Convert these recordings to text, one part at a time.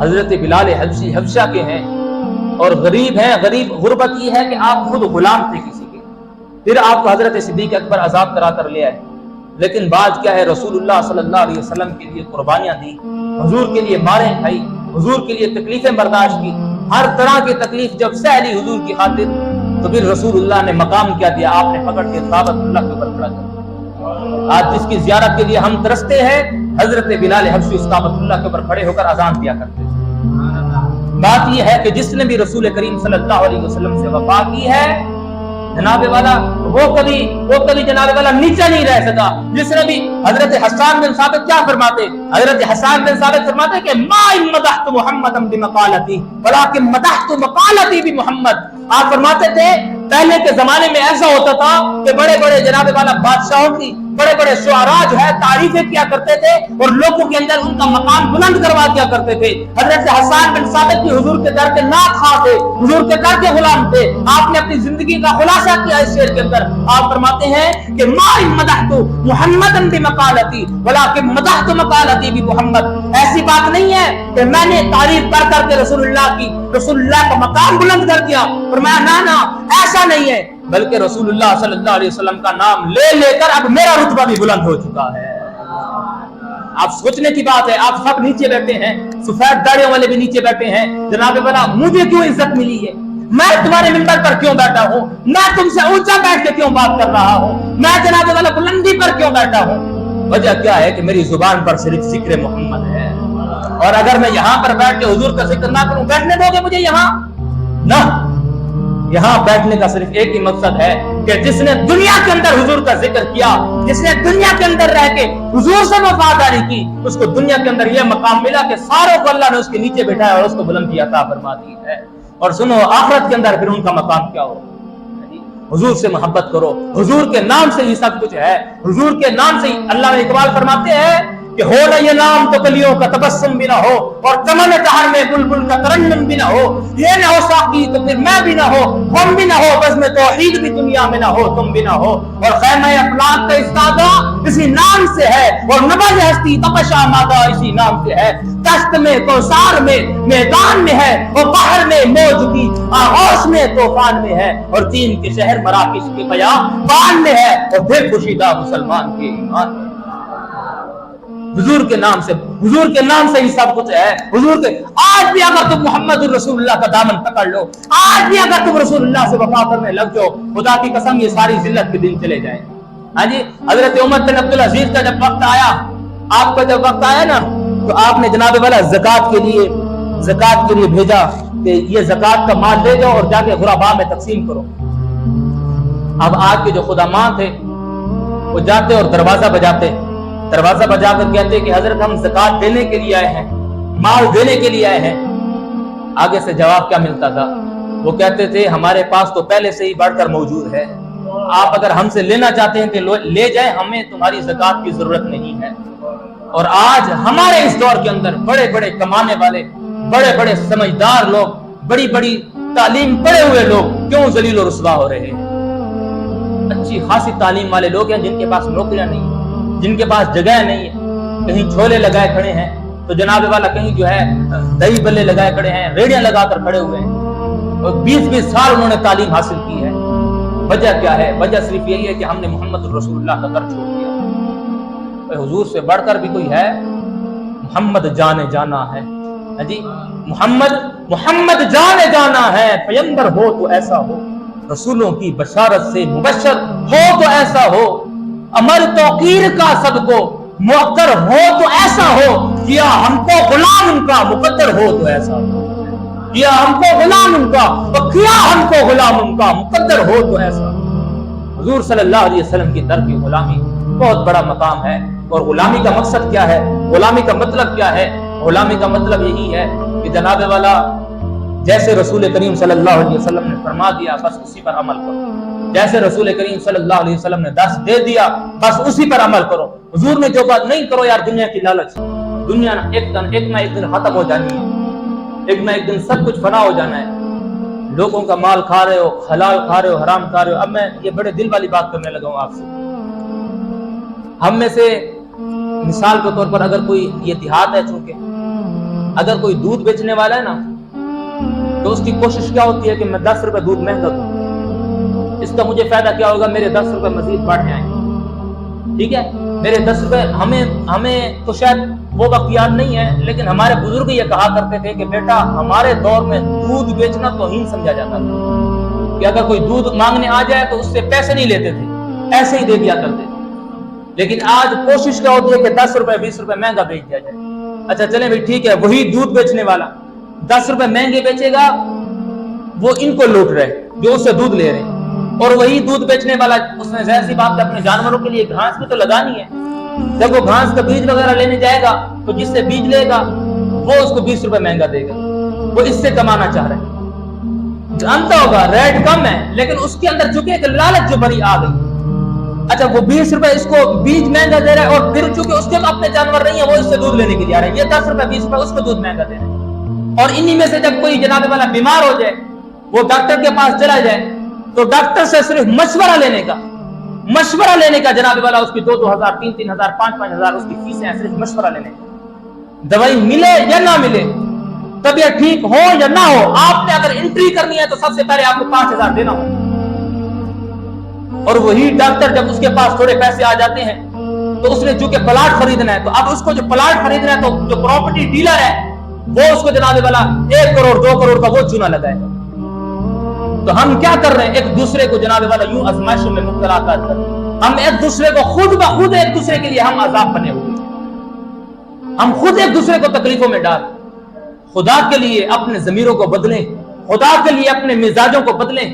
حضرت بلال حبشی حبشہ کے ہیں اور غریب ہیں. غریب غربت یہ ہے کہ آپ خود غلام تھے کسی کے, پھر آپ کو حضرت صدیق اکبر آزاد کرا کر لے آئے. لیکن بات کیا ہے, رسول اللہ صلی اللہ علیہ وسلم کے لیے قربانیاں دی, حضور کے لیے ماریں کھائی, حضور کے لیے تکلیفیں برداشت کی, ہر طرح کی تکلیف جب سہ لی حضور کی خاطر, تو پھر رسول اللہ نے مقام کیا دیا, آپ نے پکڑ کے کعبۃ اللہ کے اوپر کھڑا کر دیا. آج جس کی زیارت کے لیے ہم ترستے ہیں, حضرت بلال حبشی اس کعبۃ اللہ کے اوپر کھڑے ہو کر اذان دیا کرتے ہیں. بات یہ ہے کہ جس نے بھی رسول کریم صلی اللہ علیہ وسلم سے وفا کی ہے جناب والا, وہ کبھی جناب والا نیچا نہیں رہ سکا. جس نے بھی حضرت حسان بن ثابت کیا فرماتے, حضرت حسان بن ثابت فرماتے کہ ما مدحت محمدا بمقالتی ولکن مدحت مقالتی بمحمد. آپ فرماتے تھے پہلے کے زمانے میں ایسا ہوتا تھا کہ بڑے بڑے جناب والا بادشاہوں کی, بڑے بڑے شعراء جو ہے تعریفیں کیا کرتے تھے اور لوگوں کے اندر ان کا مقام بلند کروا دیا کرتے تھے. حضرت حسان بن ثابت بھی حضور کے در کے ناک خواہ تھے, حضور کے در کے غلام تھے. آپ نے اپنی زندگی کا خلاصہ کیا اس شعر کے اندر. آپ فرماتے ہیں کہ ما مدحت محمدا بمقالتی ولکن مدحت مقالتی بمحمد. ایسی بات نہیں ہے کہ میں نے تعریف کر کر کے رسول اللہ کا مقام بلند کر دیا. فرمایا نا ایسا نہیں ہے, بلکہ رسول اللہ صلی اللہ علیہ وسلم کا نام لے لے کر اب میرا رتبہ بھی بلند ہو چکا ہے. آپ سوچنے کی بات ہے, آپ سب نیچے بیٹھے ہیں, سفید داڑھیوں والے بھی نیچے بیٹھے ہیں. جناب والا مجھے کیوں عزت ملی ہے, میں تمہارے منبر پر کیوں بیٹھا ہوں, میں تم سے اونچا بیٹھ کے کیوں بات کر رہا ہوں, میں جناب والا بلندی پر کیوں بیٹھا ہوں. وجہ کیا ہے کہ میری زبان پر صرف ذکر محمد ہے, اور اگر میں یہاں پر بیٹھ کے حضور کا ذکر نہ کروں, بیٹھنے دو گے مجھے یہاں؟ نہ, یہاں بیٹھنے کا صرف ایک ہی مقصد ہے کہ جس نے دنیا کے اندر حضور کا ذکر کیا, جس نے دنیا کے اندر رہ کے حضور سے وفاداری کی, اس کو دنیا کے اندر یہ مقام ملا کہ ساروں کو اللہ نے اس کے نیچے بٹھایا اور اس کو بلندی عطا فرما دی ہے. اور سنو, آخرت کے اندر پھر ان کا مقام کیا ہو. حضور سے محبت کرو, حضور کے نام سے ہی سب کچھ ہے, حضور کے نام سے ہی. اللہ نے اقبال فرماتے ہیں کہ ہو نہ یہ نام تو کلیوں کا تبسم بھی نہ ہو, اور چمن دہر میں بلبل کا ترنم بھی نہ ہو. یہ نہ ہو ساقی تو پھر میں بھی نہ ہو, ہم بھی نہ ہو, بزم توحید بھی دنیا میں نہ ہو, تم بھی نہ ہو. اور خیمہ افلاک کا استادہ اسی نام سے ہے, اور نبض ہستی تپش آمادہ اسی نام سے ہے. دست میں کوثر میں میدان میں ہے, اور بحر میں موج کی آغوش میں طوفان میں ہے, اور چین کے شہر مراکش کے بیابان میں ہے, اور پھر پوشیدہ مسلمان کے ایمان میں. حضور کے نام سے ہی سب کچھ ہے. حضور کے آج بھی اگر تم محمد الرسول اللہ کا دامن پکڑ لو, آج بھی اگر تم رسول اللہ سے وفا کرنے لگ جاؤ, خدا کی قسم یہ ساری ذلت کے دن چلے جائیں. ہاں جی, حضرت عمر بن عبدالعزیز کا جب وقت آیا, آپ کا جب وقت آیا نا, تو آپ نے جناب والا زکات کے لیے بھیجا کہ یہ زکات کا مال لے جاؤ اور جا کے غرباء میں تقسیم کرو. اب آج کے جو خداماں تھے وہ جاتے اور دروازہ بجا کر کہتے کہ حضرت ہم زکات دینے کے لیے آئے ہیں, مال دینے کے لیے آئے ہیں. آگے سے جواب کیا ملتا تھا, وہ کہتے تھے ہمارے پاس تو پہلے سے ہی بڑھ کر موجود ہے, آپ اگر ہم سے لینا چاہتے ہیں کہ لے جائیں, ہمیں تمہاری زکات کی ضرورت نہیں ہے. اور آج ہمارے اس دور کے اندر بڑے بڑے کمانے والے, بڑے بڑے سمجھدار لوگ, بڑی بڑی تعلیم پڑھے ہوئے لوگ کیوں ذلیل و رسوا ہو رہے ہیں؟ اچھی خاصی تعلیم والے لوگ ہیں جن کے پاس نوکریاں نہیں ہیں, جن کے پاس جگہ نہیں ہے, کہیں جھولے لگائے کھڑے ہیں, تو جناب والا کہیں جو ہے دہی بلے لگائے کھڑے ہیں, ریڑیاں لگا کر کھڑے ہوئے ہیں, اور 20-20 سال انہوں نے تعلیم حاصل کی ہے. وجہ کیا ہے؟ وجہ صرف یہی ہے کہ ہم نے محمد الرسول اللہ کا در چھوڑ دیا. حضور سے بڑھ کر بھی کوئی ہے؟ محمد جانے جانا ہے. جی, محمد جانے جانا ہے. پیغمبر ہو تو ایسا ہو, رسولوں کی بشارت سے مبشر ہو تو ایسا ہو, امر توقیر کا سب کو مؤثر ہو تو ایسا ہو, کیا ہم کو غلام ان کا مقدر ہو تو ایسا ہو, کیا ہم کو غلام ان کا, اور کیا ہم کو غلام ان کا مقدر ہو تو ایسا ہو. حضور صلی اللہ علیہ وسلم کی در کی غلامی بہت بڑا مقام ہے. اور غلامی کا مقصد کیا ہے, غلامی کا مطلب کیا ہے؟ غلامی کا مطلب یہی ہے کہ جناب والا جیسے رسول کریم صلی اللہ علیہ وسلم نے فرما دیا بس اسی پر عمل کرو, جیسے رسول کریم صلی اللہ علیہ وسلم نے درس دے دیا بس اسی پر عمل کرو. حضور نے جو بات نہیں کرو یار دنیا کی لالچ, دنیا ایک نہ ایک دن ختم ہو جانی ہے, ایک نہ ایک دن سب کچھ فنا ہو جانا ہے. لوگوں کا مال کھا رہے ہو, حلال کھا رہے ہو, حرام کھا رہے ہو. اب میں یہ بڑے دل والی بات کرنے لگا ہوں آپ سے. ہم میں سے مثال کے طور پر اگر کوئی یہ دیہات ہے, چونکہ اگر کوئی دودھ بیچنے والا ہے نا تو اس کی کوشش کیا ہوتی ہے کہ میں 10 روپے دودھ مہنگا دوں، اس کا مجھے فائدہ کیا ہوگا، میرے 10 روپے مزید بڑھ جائیں گے، ٹھیک ہے، میرے 10 روپے ہمیں تو شاید وہ وقت یاد نہیں ہے، لیکن ہمارے بزرگ یہ کہا کرتے تھے کہ بیٹا ہمارے دور میں دودھ بیچنا توہین سمجھا جاتا تھا، کہ اگر کوئی دودھ مانگنے آ جائے تو اس سے پیسے نہیں لیتے تھے، ایسے ہی دے دیا کرتے تھے، لیکن آج کوشش کیا ہوتی ہے کہ 10 روپے 20 روپے مہنگا بیچ دیا جائے۔ اچھا چلیں بھائی ٹھیک ہے، وہی دودھ بیچنے والا 10 روپے مہنگے بیچے گا، وہ ان کو لوٹ رہے جو اس سے دودھ لے رہے ہیں، اور وہی دودھ بیچنے والا اس نے ظاہر سی بات ہے اپنے جانوروں کے لیے گھاس بھی تو لگانی ہے، جب وہ گھاس کا بیج وغیرہ لینے جائے گا تو جس سے بیج لے گا وہ اس کو 20 روپے مہنگا دے گا، وہ اس سے کمانا چاہ رہے ہیں، جانتا ہوگا ریٹ کم ہے لیکن اس کے اندر چونکہ ایک لالچ جو بڑی آ گئی۔ اچھا وہ 20 روپے اس کو بیج مہنگا دے رہا ہے، اور پھر چونکہ اس کے تو اپنے جانور نہیں ہے وہ اس سے دودھ لینے کے لیے آ رہے ہیں، یہ 10 روپے 20 روپے اس کو دودھ مہنگا دے رہے ہیں، اور انہی میں سے جب کوئی جناب والا بیمار ہو جائے وہ ڈاکٹر کے پاس چلا جائے تو ڈاکٹر سے صرف مشورہ لینے کا جناب والا اس کی 2,000 3,000 5,000 اس کی فیسیں ہیں، صرف مشورہ لینے کا، دوائی ملے یا نہ ملے، طبیعت ٹھیک ہو یا نہ ہو، آپ نے اگر انٹری کرنی ہے تو سب سے پہلے آپ کو 5,000 دینا ہوگا، اور وہی ڈاکٹر جب اس کے پاس تھوڑے پیسے آ جاتے ہیں تو اس نے چونکہ پلاٹ خریدنا ہے تو اب اس کو جو پلاٹ خریدنا ہے تو جو پراپرٹی ڈیلر ہے وہ اس کو جناب والا 1 کروڑ 2 کروڑ کا وہ چونا لگائے گا۔ تو ہم کیا کر رہے ہیں، ایک دوسرے کو جناب والا یوں آزمائشوں میں مبتلا کر رہے ہیں، ہم ایک دوسرے کو خود بخود ایک دوسرے کے لیے ہم عذاب بنے ہوئے ہیں، ہم خود ایک دوسرے کو تکلیفوں میں ڈال۔ خدا کے لیے اپنے ضمیروں کو بدلیں، خدا کے لیے اپنے مزاجوں کو بدلیں،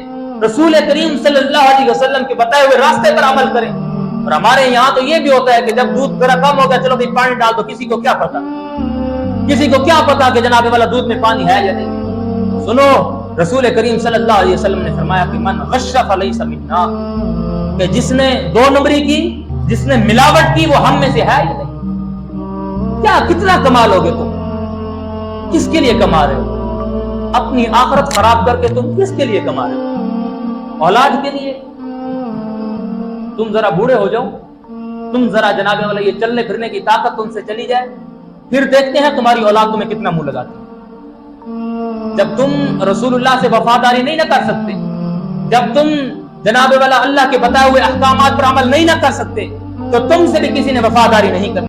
رسول کریم صلی اللہ علیہ وسلم کے بتائے ہوئے راستے پر عمل کریں۔ اور ہمارے یہاں تو یہ بھی ہوتا ہے کہ جب دودھ ذرا کم ہو گیا چلو بھائی پانی ڈال دو، کسی کو کیا پتا کہ جناب والا دودھ میں پانی ہے یا نہیں۔ سنو رسول کریم صلی اللہ علیہ وسلم نے فرمایا کہ من غش فلیس منا، کہ جس نے 2 نمبری کی، جس نے ملاوٹ کی وہ ہم میں سے ہے ہی نہیں۔ کیا کتنا کما لو گے تم، کس کے لیے کما رہے ہو؟ اپنی آخرت خراب کر کے تم کس کے لیے کما رہے ہو؟ اولاد کے لیے؟ تم ذرا بوڑھے ہو جاؤ، تم ذرا جناب والا یہ چلنے پھرنے کی طاقت تم سے چلی جائے، پھر دیکھتے ہیں تمہاری اولاد تمہیں کتنا منہ لگاتی ہے۔ جب تم رسول اللہ سے وفاداری نہیں نہ کر سکتے، جب تم جناب والا اللہ کے بتائے ہوئے احکامات پر عمل نہیں نہ کر سکتے، تو تم سے بھی کسی نے وفاداری نہیں کرنی۔